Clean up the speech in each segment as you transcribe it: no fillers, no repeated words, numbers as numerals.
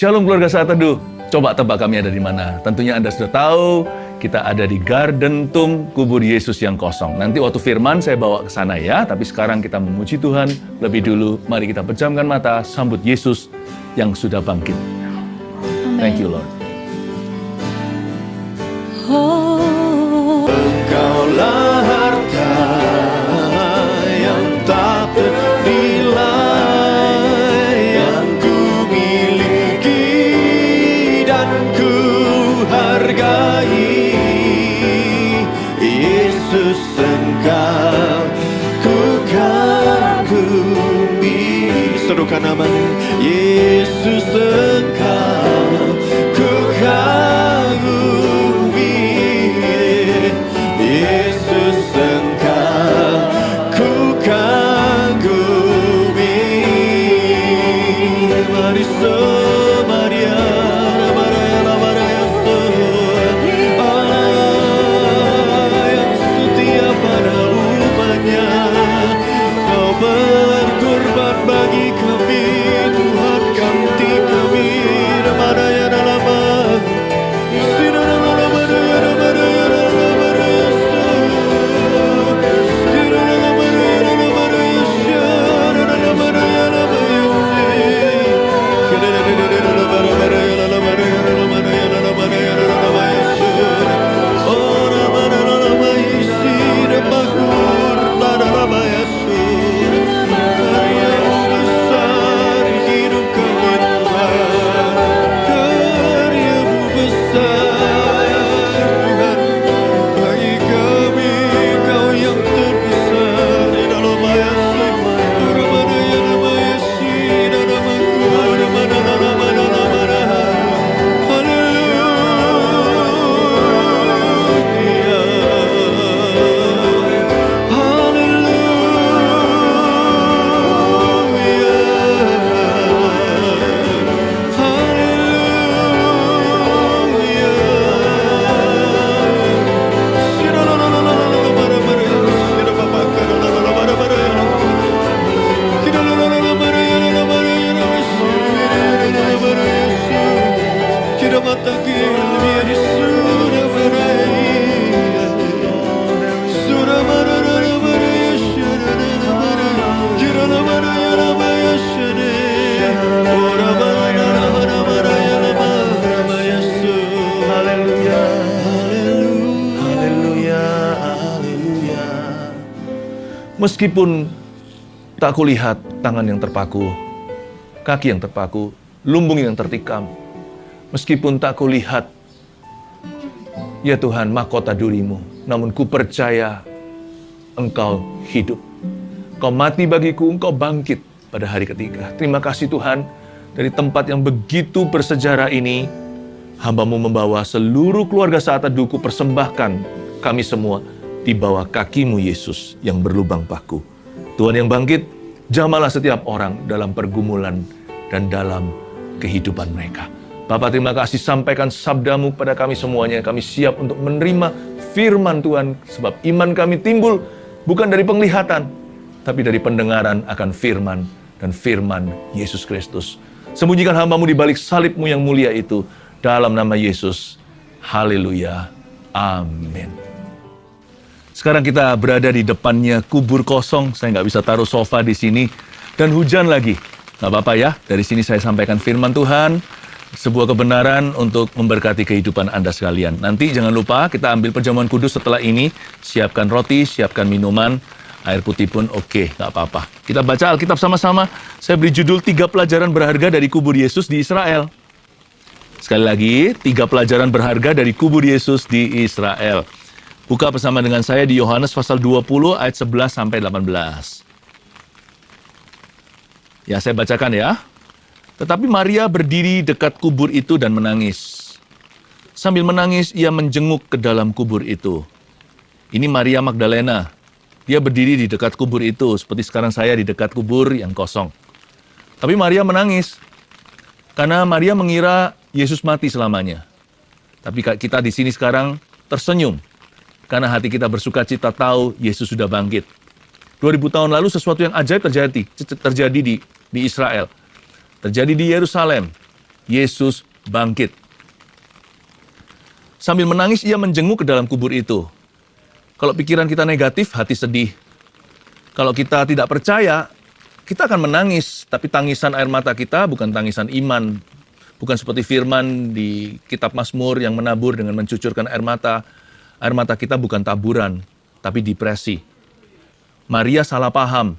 Shalom keluarga Saat Teduh. Coba tebak kami ada di mana? Tentunya Anda sudah tahu, kita ada di Garden Tomb, kubur Yesus yang kosong. Nanti waktu firman saya bawa ke sana ya, tapi sekarang kita memuji Tuhan. Lebih dulu, mari kita pejamkan mata, sambut Yesus yang sudah bangkit. Amen. Thank you Lord. Engkaulah harta yang tak ternilai, yang ku miliki dan ku hargai. Yesus, Engkau ku kagumi. Serukan namanya. Yesus, Engkau ku kagumi. Yesus, Engkau ku kagumi. Mari Maria, Maria, Allah yang setia pada umatnya. Kau berkorban bagi kami, Tuhan ganti kami. Maria dalam Meskipun tak kulihat tangan yang terpaku, kaki yang terpaku, lumbung yang tertikam. Meskipun tak kulihat, ya Tuhan, mahkota duri-Mu, namun ku percaya Engkau hidup. Engkau mati bagiku, Engkau bangkit pada hari ketiga. Terima kasih Tuhan, dari tempat yang begitu bersejarah ini, hamba-Mu membawa seluruh keluarga Saat Teduhku, persembahkan kami semua di bawah kaki-Mu Yesus yang berlubang paku. Tuhan yang bangkit, jamalah setiap orang dalam pergumulan dan dalam kehidupan mereka. Bapak, terima kasih, sampaikan sabda-Mu pada kami semuanya. Kami siap untuk menerima firman Tuhan, sebab iman kami timbul bukan dari penglihatan, tapi dari pendengaran akan firman dan firman Yesus Kristus. Sembunyikan hamba-Mu di balik salib-Mu yang mulia itu, dalam nama Yesus. Haleluya. Amin. Sekarang kita berada di depannya kubur kosong. Saya nggak bisa taruh sofa di sini. Dan hujan lagi. Nggak apa-apa ya. Dari sini saya sampaikan firman Tuhan. Sebuah kebenaran untuk memberkati kehidupan Anda sekalian. Nanti jangan lupa kita ambil perjamuan kudus setelah ini. Siapkan roti, siapkan minuman. Air putih pun oke, nggak apa-apa. Kita baca Alkitab sama-sama. Saya beri judul 3 pelajaran berharga dari kubur Yesus di Israel. Sekali lagi, 3 pelajaran berharga dari kubur Yesus di Israel. Buka bersama dengan saya di Yohanes pasal 20 ayat 11 sampai 18. Ya, saya bacakan ya. Tetapi Maria berdiri dekat kubur itu dan menangis. Sambil menangis, ia menjenguk ke dalam kubur itu. Ini Maria Magdalena. Dia berdiri di dekat kubur itu, seperti sekarang saya di dekat kubur yang kosong. Tapi Maria menangis, karena Maria mengira Yesus mati selamanya. Tapi kita di sini sekarang tersenyum, karena hati kita bersuka cita tahu Yesus sudah bangkit. 2000 tahun lalu sesuatu yang ajaib terjadi di Israel. Terjadi di Yerusalem. Yesus bangkit. Sambil menangis, ia menjenguk ke dalam kubur itu. Kalau pikiran kita negatif, hati sedih. Kalau kita tidak percaya, kita akan menangis. Tapi tangisan air mata kita bukan tangisan iman. Bukan seperti firman di kitab Mazmur yang menabur dengan mencucurkan air mata. Air mata kita bukan taburan, tapi depresi. Maria salah paham.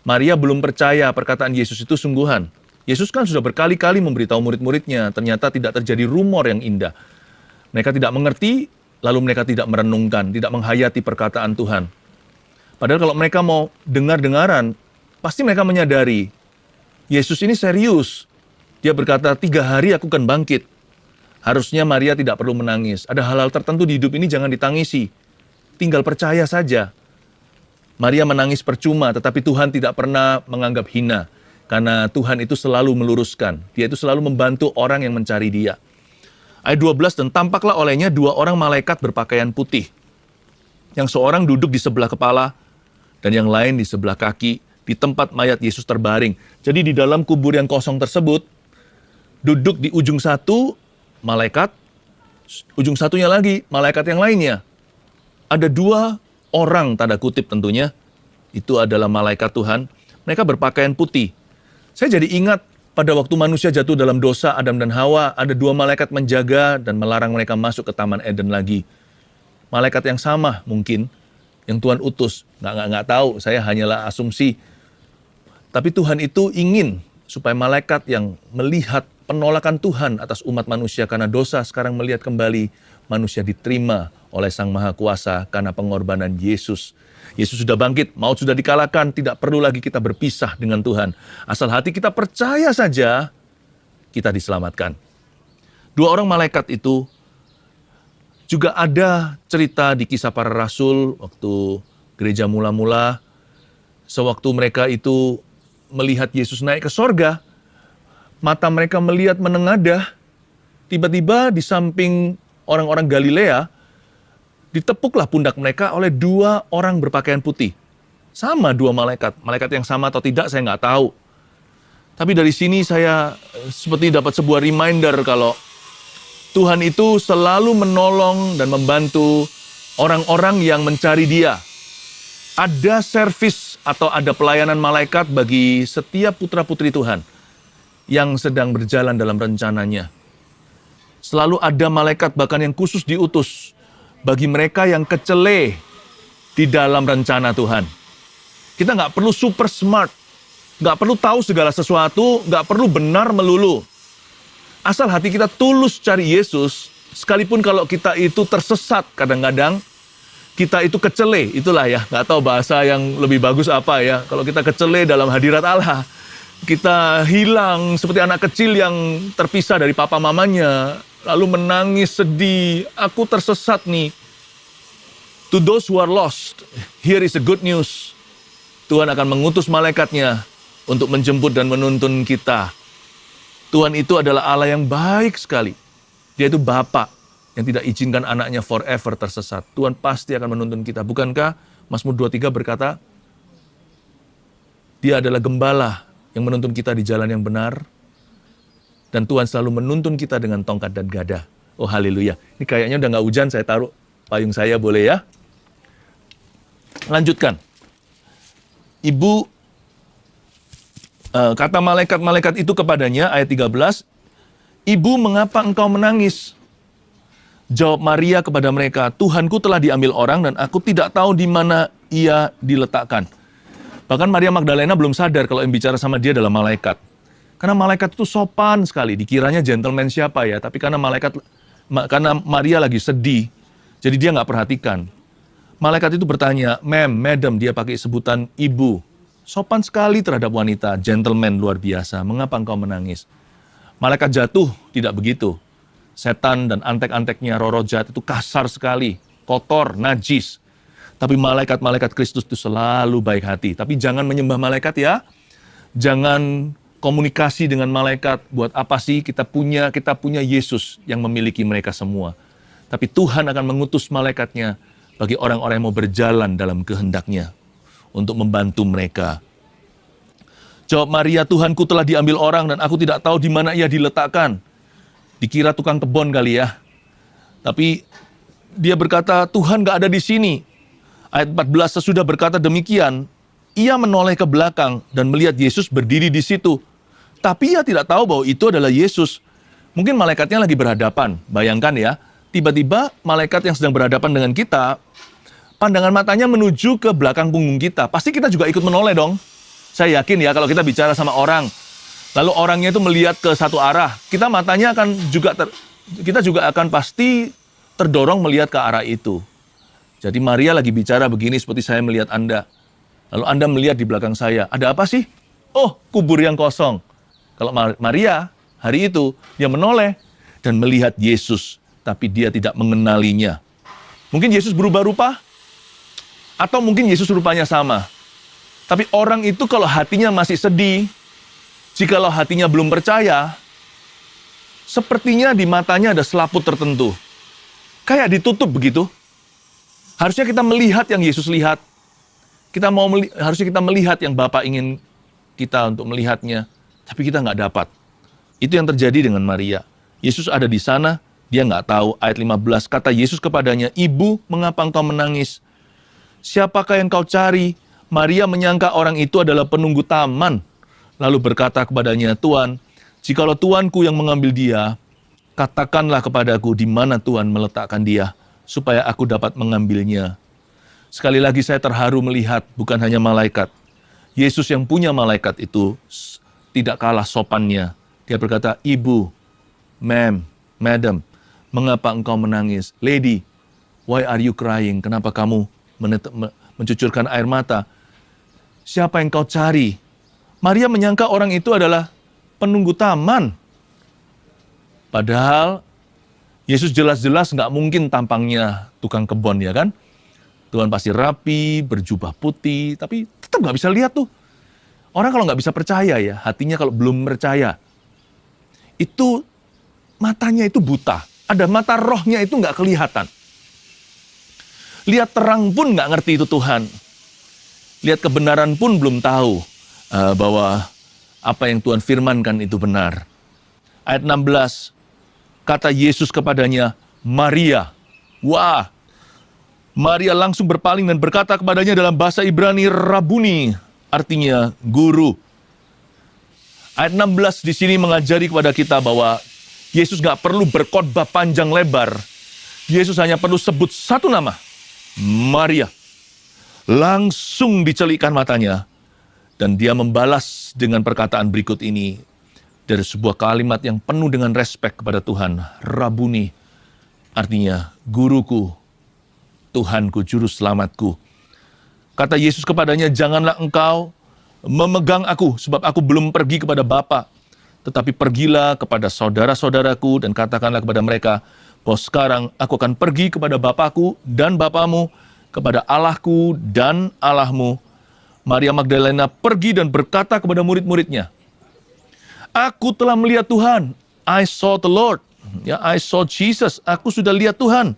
Maria belum percaya perkataan Yesus itu sungguhan. Yesus kan sudah berkali-kali memberitahu murid-muridnya, ternyata tidak terjadi rumor yang indah. Mereka tidak mengerti, lalu mereka tidak merenungkan, tidak menghayati perkataan Tuhan. Padahal kalau mereka mau dengar-dengaran, pasti mereka menyadari, Yesus ini serius. Dia berkata, 3 hari aku akan bangkit. Harusnya Maria tidak perlu menangis. Ada hal-hal tertentu di hidup ini jangan ditangisi. Tinggal percaya saja. Maria menangis percuma, tetapi Tuhan tidak pernah menganggap hina. Karena Tuhan itu selalu meluruskan. Dia itu selalu membantu orang yang mencari Dia. Ayat 12, dan tampaklah olehnya 2 orang malaikat berpakaian putih. Yang seorang duduk di sebelah kepala, dan yang lain di sebelah kaki, di tempat mayat Yesus terbaring. Jadi di dalam kubur yang kosong tersebut, duduk di ujung satu, malaikat, ujung satunya lagi, malaikat yang lainnya. Ada 2 orang, tanda kutip tentunya, itu adalah malaikat Tuhan. Mereka berpakaian putih. Saya jadi ingat, pada waktu manusia jatuh dalam dosa, Adam dan Hawa, ada 2 malaikat menjaga dan melarang mereka masuk ke Taman Eden lagi. Malaikat yang sama mungkin, yang Tuhan utus. Nggak tahu, saya hanyalah asumsi. Tapi Tuhan itu ingin supaya malaikat yang melihat penolakan Tuhan atas umat manusia karena dosa, sekarang melihat kembali manusia diterima oleh Sang Maha Kuasa karena pengorbanan Yesus. Yesus sudah bangkit, maut sudah dikalahkan, tidak perlu lagi kita berpisah dengan Tuhan. Asal hati kita percaya saja, kita diselamatkan. 2 orang malaikat itu juga ada cerita di Kisah Para Rasul, waktu gereja mula-mula, sewaktu mereka itu melihat Yesus naik ke sorga, mata mereka melihat menengadah, tiba-tiba di samping orang-orang Galilea, ditepuklah pundak mereka oleh 2 orang berpakaian putih. Sama 2 malaikat. Malaikat yang sama atau tidak saya nggak tahu. Tapi dari sini saya seperti dapat sebuah reminder kalau Tuhan itu selalu menolong dan membantu orang-orang yang mencari Dia. Ada servis atau ada pelayanan malaikat bagi setiap putra-putri Tuhan yang sedang berjalan dalam rencananya. Selalu ada malaikat bahkan yang khusus diutus bagi mereka yang kecele di dalam rencana Tuhan. Kita nggak perlu super smart, nggak perlu tahu segala sesuatu, nggak perlu benar melulu. Asal hati kita tulus cari Yesus, sekalipun kalau kita itu tersesat kadang-kadang, kita itu kecele, itulah ya, nggak tahu bahasa yang lebih bagus apa ya. Kalau kita kecele dalam hadirat Allah, kita hilang seperti anak kecil yang terpisah dari papa mamanya, lalu menangis sedih, aku tersesat nih. To those who are lost, here is the good news. Tuhan akan mengutus malaikatnya untuk menjemput dan menuntun kita. Tuhan itu adalah Allah yang baik sekali. Dia itu Bapa yang tidak izinkan anaknya forever tersesat. Tuhan pasti akan menuntun kita. Bukankah Mazmur 23 berkata, Dia adalah gembala yang menuntun kita di jalan yang benar. Dan Tuhan selalu menuntun kita dengan tongkat dan gada. Oh haleluya. Ini kayaknya udah nggak hujan, saya taruh payung saya, boleh ya? Lanjutkan. Ibu, kata malaikat-malaikat itu kepadanya, ayat 13, Ibu, mengapa engkau menangis? Jawab Maria kepada mereka, Tuhanku telah diambil orang dan aku tidak tahu di mana Ia diletakkan. Bahkan Maria Magdalena belum sadar kalau yang bicara sama dia adalah malaikat. Karena malaikat itu sopan sekali, dikiranya gentleman siapa ya, tapi karena Maria lagi sedih, jadi dia nggak perhatikan. Malaikat itu bertanya, madam, dia pakai sebutan ibu. Sopan sekali terhadap wanita, gentleman luar biasa, mengapa engkau menangis? Malaikat jatuh tidak begitu. Setan dan antek-anteknya roh jahat itu kasar sekali, kotor, najis. Tapi malaikat-malaikat Kristus itu selalu baik hati. Tapi jangan menyembah malaikat ya, jangan komunikasi dengan malaikat, buat apa sih kita punya Yesus yang memiliki mereka semua. Tapi Tuhan akan mengutus malaikatnya bagi orang-orang yang mau berjalan dalam kehendaknya untuk membantu mereka. Jawab Maria, Tuhanku telah diambil orang dan aku tidak tahu di mana ia diletakkan. Dikira tukang kebon kali ya. Tapi dia berkata, Tuhan gak ada di sini. Ayat 14, sesudah berkata demikian, ia menoleh ke belakang dan melihat Yesus berdiri di situ. Tapi ia tidak tahu bahwa itu adalah Yesus. Mungkin malaikatnya lagi berhadapan. Bayangkan ya, tiba-tiba malaikat yang sedang berhadapan dengan kita, pandangan matanya menuju ke belakang punggung kita. Pasti kita juga ikut menoleh dong. Saya yakin ya, kalau kita bicara sama orang, lalu orangnya itu melihat ke satu arah, kita matanya akan juga kita juga akan pasti terdorong melihat ke arah itu. Jadi Maria lagi bicara begini seperti saya melihat Anda. Lalu Anda melihat di belakang saya, ada apa sih? Oh, kubur yang kosong. Kalau Maria hari itu dia menoleh dan melihat Yesus, tapi dia tidak mengenalinya. Mungkin Yesus berubah rupa, atau mungkin Yesus rupanya sama. Tapi orang itu kalau hatinya masih sedih, jikalau hatinya belum percaya, sepertinya di matanya ada selaput tertentu. Kayak ditutup begitu. Harusnya kita melihat yang Yesus lihat. Harusnya kita melihat yang Bapa ingin kita untuk melihatnya. Tapi kita nggak dapat. Itu yang terjadi dengan Maria. Yesus ada di sana, dia nggak tahu. Ayat 15, kata Yesus kepadanya, Ibu, mengapa engkau menangis? Siapakah yang kau cari? Maria menyangka orang itu adalah penunggu taman. Lalu berkata kepadanya, Tuan, jikalau Tuanku yang mengambil dia, katakanlah kepadaku di mana Tuhan meletakkan dia, supaya aku dapat mengambilnya. Sekali lagi saya terharu melihat bukan hanya malaikat. Yesus yang punya malaikat itu tidak kalah sopannya. Dia berkata, Ibu, ma'am, madam, mengapa engkau menangis? Lady, why are you crying? Kenapa kamu mencucurkan air mata? Siapa yang kau cari? Maria menyangka orang itu adalah penunggu taman. Padahal Yesus jelas-jelas nggak mungkin tampangnya tukang kebon, ya kan? Tuhan pasti rapi, berjubah putih, tapi tetap nggak bisa lihat tuh. Orang kalau nggak bisa percaya ya, hatinya kalau belum percaya, itu matanya itu buta. Ada mata rohnya itu nggak kelihatan. Lihat terang pun nggak ngerti itu Tuhan. Lihat kebenaran pun belum tahu bahwa apa yang Tuhan firmankan itu benar. Ayat 16, kata Yesus kepadanya, Maria. Wah, Maria langsung berpaling dan berkata kepadanya dalam bahasa Ibrani, Rabuni, artinya guru. Ayat 16 di sini mengajari kepada kita bahwa Yesus nggak perlu berkhotbah panjang lebar. Yesus hanya perlu sebut satu nama, Maria. Langsung dicelikkan matanya. Dan dia membalas dengan perkataan berikut ini. Dari sebuah kalimat yang penuh dengan respek kepada Tuhan. Rabuni, artinya guruku, Tuhanku, juru selamatku. Kata Yesus kepadanya, janganlah engkau memegang aku, sebab aku belum pergi kepada Bapa. Tetapi pergilah kepada saudara-saudaraku dan katakanlah kepada mereka, bahwa sekarang aku akan pergi kepada Bapakku dan Bapamu, kepada Allahku dan Allahmu. Maria Magdalena pergi dan berkata kepada murid-muridnya, aku telah melihat Tuhan. I saw the Lord. Ya, I saw Jesus. Aku sudah lihat Tuhan.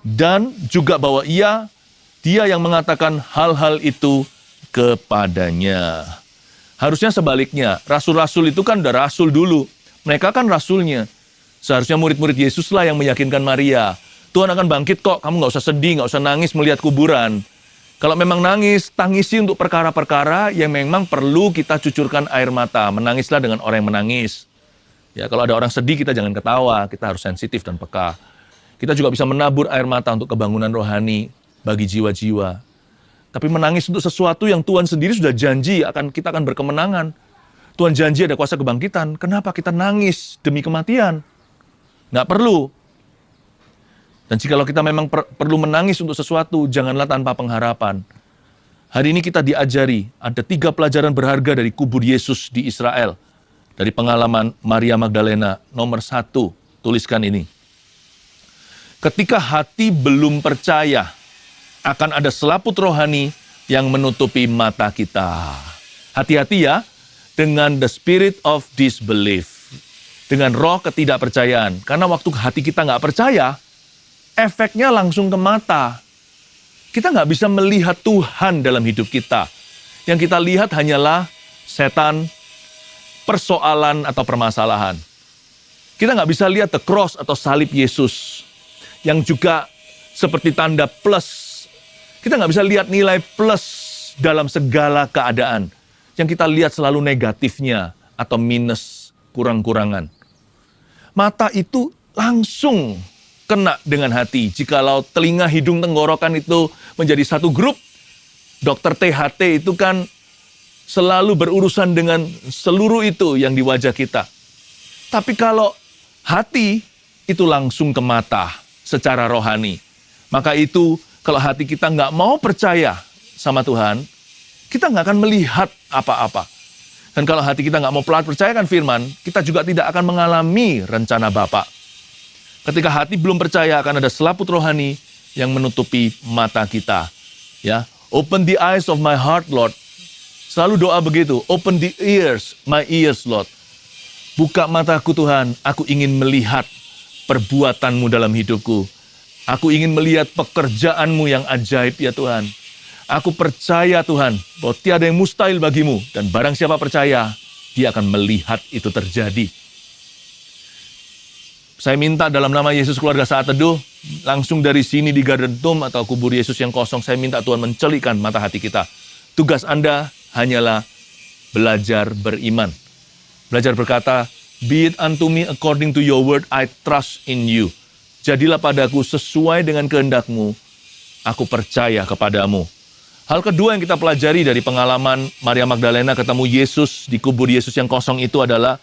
Dan juga bahwa dia yang mengatakan hal-hal itu kepadanya. Harusnya sebaliknya. Rasul-rasul itu kan udah rasul dulu. Mereka kan rasulnya. Seharusnya murid-murid Yesuslah yang meyakinkan Maria. Tuhan akan bangkit kok, kamu nggak usah sedih, nggak usah nangis melihat kuburan. Kalau memang nangis, tangisi untuk perkara-perkara yang memang perlu kita cucurkan air mata. Menangislah dengan orang yang menangis. Ya, kalau ada orang sedih, kita jangan ketawa, kita harus sensitif dan peka. Kita juga bisa menabur air mata untuk kebangunan rohani bagi jiwa-jiwa. Tapi menangis untuk sesuatu yang Tuhan sendiri sudah janji kita akan berkemenangan. Tuhan janji ada kuasa kebangkitan. Kenapa kita nangis demi kematian? Nggak perlu. Dan jikalau kita memang perlu menangis untuk sesuatu, janganlah tanpa pengharapan. Hari ini kita diajari, ada 3 pelajaran berharga dari kubur Yesus di Israel. Dari pengalaman Maria Magdalena, nomor 1, tuliskan ini. Ketika hati belum percaya, akan ada selaput rohani yang menutupi mata kita. Hati-hati ya, dengan the spirit of disbelief. Dengan roh ketidakpercayaan. Karena waktu hati kita nggak percaya, efeknya langsung ke mata. Kita nggak bisa melihat Tuhan dalam hidup kita. Yang kita lihat hanyalah setan, persoalan atau permasalahan. Kita nggak bisa lihat the cross atau salib Yesus yang juga seperti tanda plus. Kita nggak bisa lihat nilai plus dalam segala keadaan. Yang kita lihat selalu negatifnya atau minus, kurang-kurangan. Mata itu langsung kena dengan hati. Jikalau telinga, hidung, tenggorokan itu menjadi satu grup, dokter THT itu kan selalu berurusan dengan seluruh itu yang di wajah kita. Tapi kalau hati itu langsung ke mata secara rohani. Maka itu kalau hati kita nggak mau percaya sama Tuhan, kita nggak akan melihat apa-apa. Dan kalau hati kita nggak mau percayakan firman, kita juga tidak akan mengalami rencana Bapa. Ketika hati belum percaya, akan ada selaput rohani yang menutupi mata kita. Ya, open the eyes of my heart, Lord. Selalu doa begitu. Open the ears, my ears, Lord. Buka mataku Tuhan, aku ingin melihat perbuatan-Mu dalam hidupku. Aku ingin melihat pekerjaan-Mu yang ajaib ya Tuhan. Aku percaya Tuhan, bahwa tiada yang mustahil bagimu. Dan barang siapa percaya, dia akan melihat itu terjadi. Saya minta dalam nama Yesus Keluarga Saat Teduh, langsung dari sini di Garden Tomb atau kubur Yesus yang kosong, saya minta Tuhan mencelikan mata hati kita. Tugas Anda hanyalah belajar beriman. Belajar berkata, be it unto me according to your word, I trust in you. Jadilah padaku sesuai dengan kehendak-Mu, aku percaya kepadamu. Hal kedua yang kita pelajari dari pengalaman Maria Magdalena ketemu Yesus di kubur Yesus yang kosong itu adalah